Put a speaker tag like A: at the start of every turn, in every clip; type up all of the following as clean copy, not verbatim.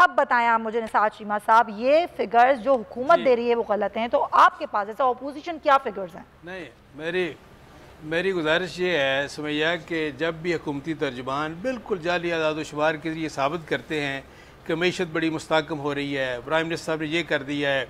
A: अब बताएं आप मुझे निसार चीमा साहब, ये फिगर्स जो हुकूमत दे रही है वो गलत हैं, तो आपके पास ऐसा ऑपोजिशन क्या फिगर्स हैं?
B: नहीं, मेरी गुजारिश ये है सुमैया कि जब भी हुकूमती तर्जुमान बिल्कुल जाली आदाद-ओ-शुमार के लिए साबित करते हैं कि मईशत बड़ी मुस्तहकम हो रही है, प्राइम मिनिस्टर साहब ने ये कर दिया है,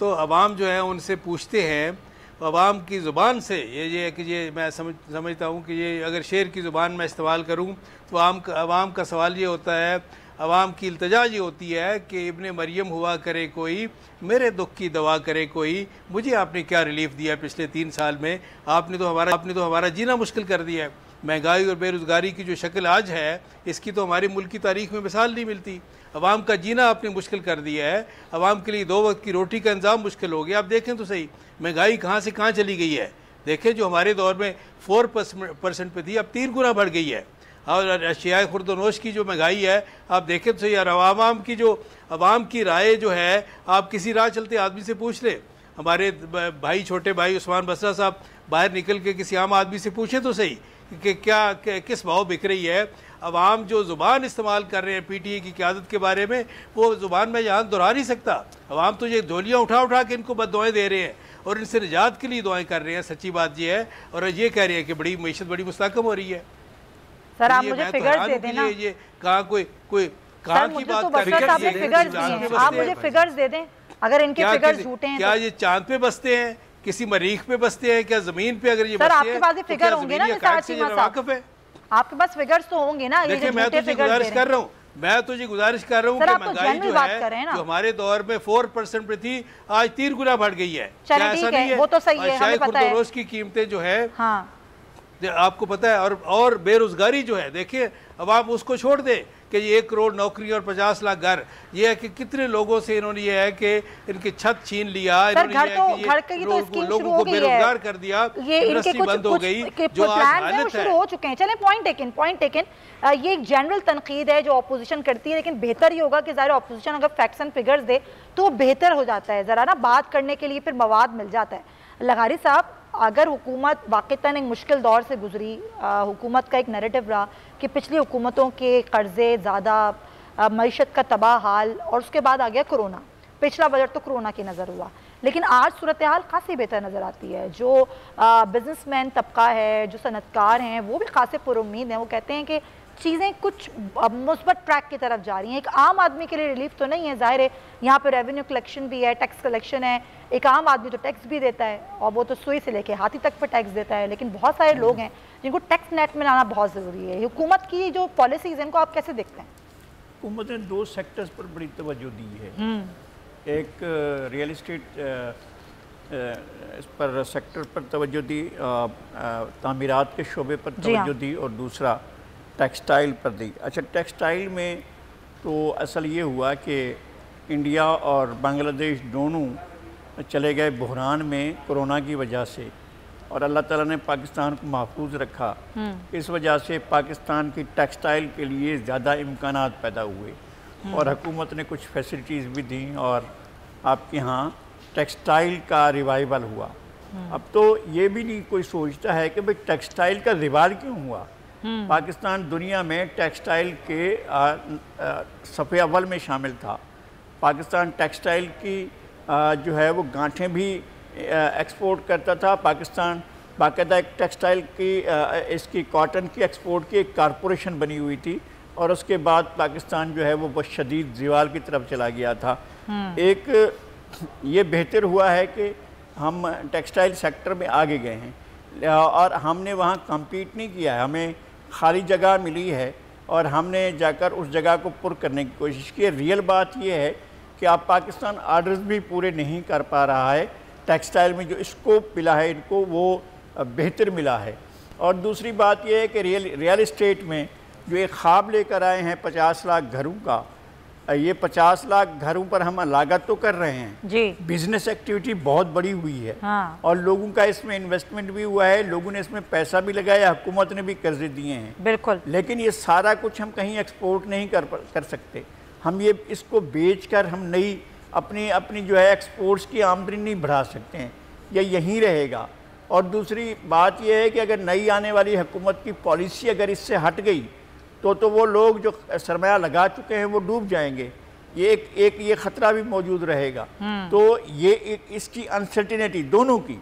B: तो अवाम जो है उनसे पूछते हैं, अवाम की ज़ुबान से ये कि ये मैं समझता हूँ कि ये अगर शेर की ज़ुबान मैं इस्तेमाल करूँ तो अवाम का सवाल ये होता है, अवाम की इल्तजा ये होती है कि इब्ने मरियम हुआ करे कोई, मेरे दुख की दवा करे कोई, मुझे आपने क्या रिलीफ दिया पिछले 3 साल में, आपने तो हमारा जीना मुश्किल कर दिया है। महंगाई और बेरोज़गारी की जो शक्ल आज है, इसकी तो हमारे मुल्क की तारीख़ में मिसाल नहीं मिलती। अवाम का जीना आपने मुश्किल कर दिया है, अवाम के लिए 2 वक्त की रोटी का इंतज़ाम मुश्किल हो गया। आप देखें तो सही, महंगाई कहाँ से कहाँ चली गई है। देखें, जो हमारे दौर में 4% पे थी, अब 3 गुना बढ़ गई है। और अशियाए खुर्दनोश की जो महंगाई है, आप देखें तो सही यार, अवाम की राय जो है, आप किसी राह चलते आदमी से पूछ ले। हमारे भाई, छोटे भाई उस्मान बसरा साहब बाहर निकल के किसी आम आदमी से पूछें तो सही कि किस भाव बिक रही है। अवाम जो ज़ुबान इस्तेमाल कर रहे हैं PTI की क़यादत के बारे में, वो ज़ुबान मैं यहाँ दोहरा नहीं सकता। अवाम तो ये ढोलियाँ उठा उठा के इनको बददुआएं दे रहे हैं और इनसे निजात के लिए दुआएं कर रहे हैं। सच्ची बात ये है, और ये कह रहे हैं कि बड़ी मईशत बड़ी मुस्तहकम हो रही है।
A: सर आप मुझे फिगर्स दे देना,
B: ये कहाँ कहाँ की बात कर रही है?
A: आप मुझे फिगर्स दे दें, अगर इनके फिगर्स झूठे हैं।
B: क्या ये चांद पे बसते हैं, किसी मरीख पे बसते हैं, क्या जमीन पे? अगर ये
A: सर आपके पास ये फिगर होंगे ना, आपके पास फिगर्स तो होंगे ना।
B: देखिए, मैं तो गुजारिश कर रहा हूँ, मैं तो ये गुजारिश कर रहा हूँ कि महंगाई जो है, जो हमारे दौर में 4% पे थी, आज 3 गुना बढ़ गई है। क्या ऐसा नहीं है?
A: वो तो सही है, हमें पता है।
B: रोज की कीमतें जो है, आपको पता है, और बेरोजगारी जो है, देखिए अब आप उसको छोड़ दे कि ये 1 करोड़ नौकरी और 50 लाख घर, ये है कि कितने लोगों से इन्होंने ये है कि इनकी छत छीन लिया, लोगों को बेरोजगार कर दिया, इंडस्ट्री बंद हो गई, जो आज हालत है।
A: हो चुके हैं। चलें, पॉइंट टेकन। ये एक जनरल तनकीद है जो अपोजिशन करती है, लेकिन बेहतर ये होगा कि ज़ाहिर अपोजिशन अगर फैक्ट्स एंड फिगर्स दे तो बेहतर हो जाता है, ज़रा ना बात करने के लिए फिर मवाद मिल जाता है। लगारी साहब, अगर हुकूमत वाक़तन एक मुश्किल दौर से गुजरी, हुकूमत का एक नैरेटिव रहा कि पिछली हुकूमतों के कर्ज़े ज़्यादा, मईशत का तबाह हाल, और उसके बाद आ गया कोरोना। पिछला बजट तो कोरोना की नज़र हुआ, लेकिन आज सूरत हाल खासी बेहतर नज़र आती है। जो बिजनेसमैन तबका है, जो सनतकार हैं, वो भी खासे पुरुम्मीद हैं। वो कहते हैं कि चीज़ें कुछ मुस्बत ट्रैक की तरफ जा रही हैं। एक आम आदमी के लिए रिलीफ तो नहीं है, ज़ाहिर है यहाँ पे रेवेन्यू कलेक्शन भी है, टैक्स कलेक्शन है। एक आम आदमी तो टैक्स भी देता है, और वो तो सुई से लेके हाथी तक पर टैक्स देता है, लेकिन बहुत सारे लोग हैं जिनको टैक्स नेट में लाना बहुत ज़रूरी है। हुकूमत की जो पॉलिसीज़ हैं, इनको आप कैसे देखते हैं?
C: हुकूमत ने 2 सेक्टर्स पर बड़ी तवज्जो दी है। एक रियल इस्टेट इस पर सेक्टर पर तवज्जो दी, तामीरात के शोबे पर तवज्जो दी, और दूसरा टेक्सटाइल पर दी। अच्छा, टेक्सटाइल में तो असल ये हुआ कि इंडिया और बांग्लादेश दोनों चले गए बहरान में कोरोना की वजह से, और अल्लाह ताला ने पाकिस्तान को महफूज रखा। इस वजह से पाकिस्तान की टेक्सटाइल के लिए ज़्यादा इम्कानात पैदा हुए, और हुकूमत ने कुछ फैसिलिटीज़ भी दी, और आपके यहाँ टेक्सटाइल का रिवाइवल हुआ। अब तो ये भी नहीं कोई सोचता है कि भाई टेक्सटाइल का रिवाइवल क्यों हुआ। पाकिस्तान दुनिया में टेक्सटाइल के सफ़े अव्वल में शामिल था। पाकिस्तान टेक्सटाइल की जो है वो गांठें भी एक्सपोर्ट करता था। पाकिस्तान बाकायदा एक टेक्सटाइल की इसकी कॉटन की एक्सपोर्ट की एक कारपोरेशन बनी हुई थी, और उसके बाद पाकिस्तान जो है वो बहुत शदीद ज़वाल की तरफ चला गया था। एक ये बेहतर हुआ है कि हम टेक्सटाइल सेक्टर में आगे गए हैं, और हमने वहाँ कम्पीट नहीं किया है, हमें खाली जगह मिली है और हमने जाकर उस जगह को पुर करने की कोशिश की है। रियल बात यह है कि अब पाकिस्तान आर्डर्स भी पूरे नहीं कर पा रहा है। टेक्सटाइल में जो स्कोप मिला है इनको, वो बेहतर मिला है। और दूसरी बात यह है कि रियल इस्टेट में जो एक ख्वाब लेकर आए हैं 50 लाख घरों का, ये 50 लाख घरों पर हम लागत तो कर रहे हैं
A: जी,
C: बिजनेस एक्टिविटी बहुत बड़ी हुई है। और लोगों का इसमें इन्वेस्टमेंट भी हुआ है, लोगों ने इसमें पैसा भी लगाया, हुकूमत ने भी कर्जे दिए हैं।
A: बिल्कुल।
C: लेकिन ये सारा कुछ हम कहीं एक्सपोर्ट नहीं कर सकते। हम ये इसको बेचकर हम नई अपनी जो है एक्सपोर्ट्स की आमदनी नहीं बढ़ा सकते हैं, यह यहीं रहेगा। और दूसरी बात यह है कि अगर नई आने वाली हुकूमत की पॉलिसी अगर इससे हट गई तो वो लोग जो सरमाया लगा चुके हैं वो डूब जाएंगे। ये ख़तरा भी मौजूद रहेगा। तो ये इसकी अनसर्टिनिटी दोनों की,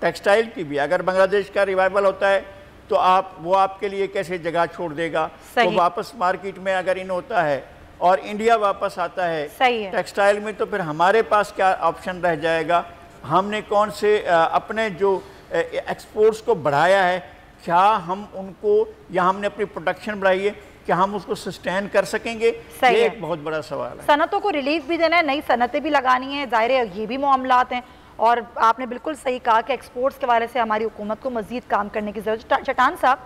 C: टेक्सटाइल की भी, अगर बांग्लादेश का रिवाइवल होता है तो वो आपके लिए कैसे जगह छोड़ देगा, तो वापस मार्केट में अगर इन होता है और इंडिया वापस आता है टेक्सटाइल में, तो फिर हमारे पास क्या ऑप्शन रह जाएगा? हमने कौन से अपने जो एक्सपोर्ट्स को बढ़ाया है, क्या हम उनको, या हमने अपनी प्रोडक्शन बढ़ाई है, क्या हम उसको सस्टेन कर सकेंगे? ये एक बहुत बड़ा सवाल है।
A: सनतों को रिलीफ भी देना है, नई सनतें भी लगानी है, ज़ाहिर है ये भी मामलात हैं। और आपने बिल्कुल सही कहा कि एक्सपोर्ट्स के बारे से हमारी हुकूमत को मज़ीद काम करने की ज़रूरत है। चट्टान साहब,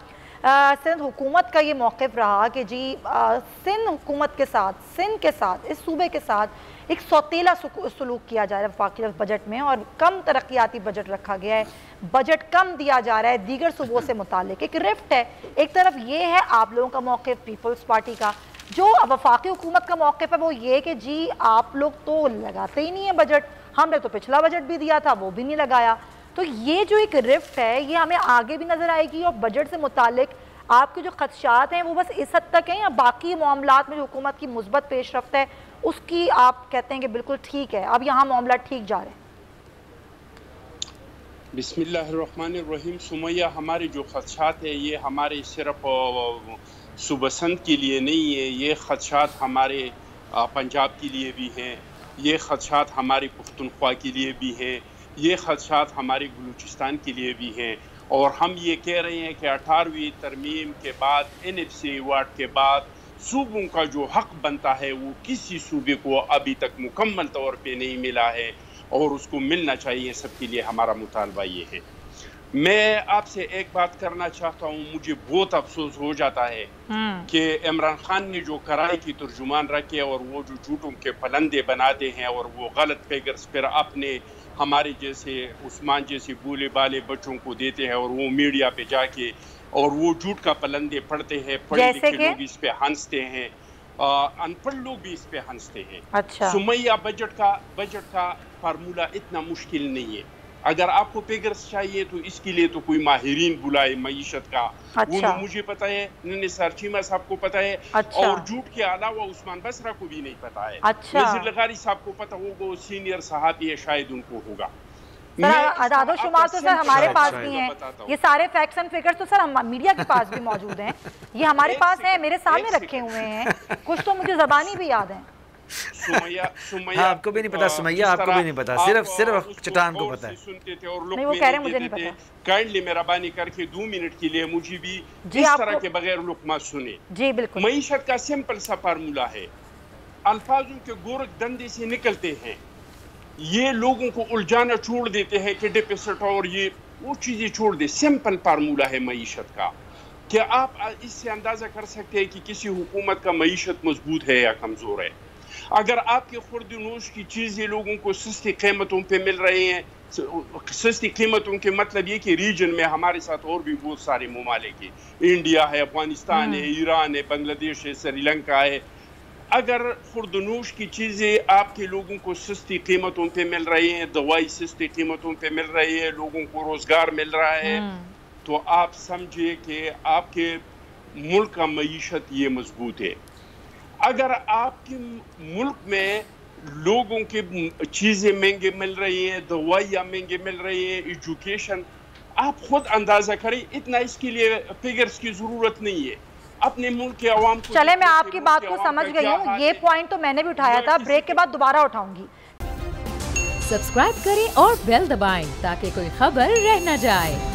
A: सिंध हुकूमत का ये मौक़िफ़ रहा कि जी सिंध हुकूमत के साथ, सिंध के साथ, इस सूबे के साथ एक सौतेला सलूक किया जा रहा है वफाकी बजट में, और कम तरक्याती बजट रखा गया है, बजट कम दिया जा रहा है दीगर सूबों से मुतालिक। एक रिफ्ट है, एक तरफ ये है आप लोगों का मौक़िफ़ पीपल्स पार्टी का, जो वफाकी हुकूमत का मौक़िफ़ है वो ये कि जी आप लोग तो लगाते ही नहीं है बजट, हमने तो पिछला बजट भी दिया था वो भी नहीं लगाया। तो ये जो एक रिफ्ट है ये हमें आगे भी नज़र आएगी, और बजट से मुतालिक आपके जो खदशात हैं वो बस इस हद तक हैं, या बाकी मामलात में जो हुकूमत की मुस्बत पेशरफ्त है उसकी आप कहते हैं कि बिल्कुल ठीक है, अब यहाँ मामला ठीक जा रहे हैं?
D: बिस्मिल्लाहिर्रहमानिर्रहीम। सुमैया, हमारे जो खदशात है ये हमारे सिर्फ सुबसंत के लिए नहीं है, ये खदशात हमारे पंजाब के लिए भी हैं, ये खदशात हमारी पुख्तनख्वा के लिए भी हैं, ये खदशात हमारे बलूचिस्तान के लिए भी हैं। और हम ये कह रहे हैं कि 18वीं तरमीम के बाद, NFC अवार्ड के बाद, सूबों का जो हक बनता है वो किसी सूबे को अभी तक मुकम्मल तौर पे नहीं मिला है, और उसको मिलना चाहिए। सबके लिए हमारा मुतालबा ये है। मैं आपसे एक बात करना चाहता हूँ, मुझे बहुत अफसोस हो जाता है कि इमरान खान ने जो कराई की तर्जुमान रखे और वो जो झूठों के पलंदे बनाते हैं और वो गलत फिगर्स फिर अपने हमारे जैसे उस्मान जैसे भूले भाले बच्चों को देते हैं, और वो मीडिया पे जाके और वो झूठ का पलंदे पढ़ते हैं, पढ़े लिखे लोग इस पे हंसते हैं, अनपढ़ लोग भी इस पे हंसते हैं।
A: अच्छा।
D: सुमैया, बजट का फार्मूला इतना मुश्किल नहीं है। अगर आपको फिगर्स चाहिए तो इसके लिए तो कोई माहिरीन बुलाए मईशत का।
A: अच्छा।
D: वो मुझे पता है, निसार चीमा साहब को पता है।
A: अच्छा।
D: और झूठ के अलावा उस्मान बसरा को भी नहीं पता है।
A: अच्छा।
D: नज़ीर लगारी साहब को पता होगा, वो सीनियर सहाबी है, शायद उनको होगा।
A: आदादो शुमार तो सर हमारे पास भी हैं, ये सारे फैक्ट्स एंड फिगर्स तो सर हम मीडिया के पास भी मौजूद हैं, ये हमारे पास हैं, मेरे सामने रखे हुए हैं, कुछ तो मुझे ज़बानी भी याद है।
D: सुमैया,
E: हाँ, आपको भी नहीं पता सुमैया, आपको भी नहीं पता, सिर्फ चट्टान को पता है।
D: सुनते थे और लोग
A: नहीं, वो कह रहे मुझे नहीं पता।
D: काइंडली मेहरबानी करके 2 मिनट के लिए मुझे भी इस तरह के बगैर लुकमा सुने।
A: जी बिल्कुल।
D: मईशत का सिंपल सा फार्मूला है, अल्फाजों के गोरख धंधे से निकलते हैं, ये लोगों को उलझाना छोड़ देते हैं कि डिपिसिट और ये वो चीजें छोड़ दे। सिंपल फार्मूला है मईशत का। क्या आप इससे अंदाजा कर सकते हैं कि किसी हुकूमत का मईशत मजबूत है या कमजोर है? अगर आपके खुर्द-नोश की चीज़ें लोगों को सस्ती कीमतों पे मिल रही हैं, सस्ती कीमतों के मतलब ये कि रीजन में हमारे साथ और भी बहुत सारे ममालिक हैं, इंडिया है, अफगानिस्तान है, ईरान है, बांग्लादेश है, श्रीलंका है। अगर खुर्द-नोश की चीज़ें आपके लोगों को सस्ती कीमतों पे मिल रही हैं, दवाई सस्ती कीमतों पे मिल रही है, लोगों को रोज़गार मिल रहा है, तो आप समझिए कि आपके मुल्क का मईशत ये मजबूत है। अगर आपके मुल्क में लोगों के चीज़ें महंगे मिल रही हैं, दवाइयाँ महंगे मिल रही हैं, एजुकेशन, आप खुद अंदाज़ा करें। इतना इसके लिए फिगर्स की ज़रूरत नहीं है। अपने मुल्क के अवाम को
A: चले, मैं आपकी बात को समझ गई हूँ, ये पॉइंट तो मैंने भी उठाया था, ब्रेक के बाद दोबारा उठाऊंगी।
F: सब्सक्राइब करें और बेल दबाएं ताकि कोई खबर रह न जाए।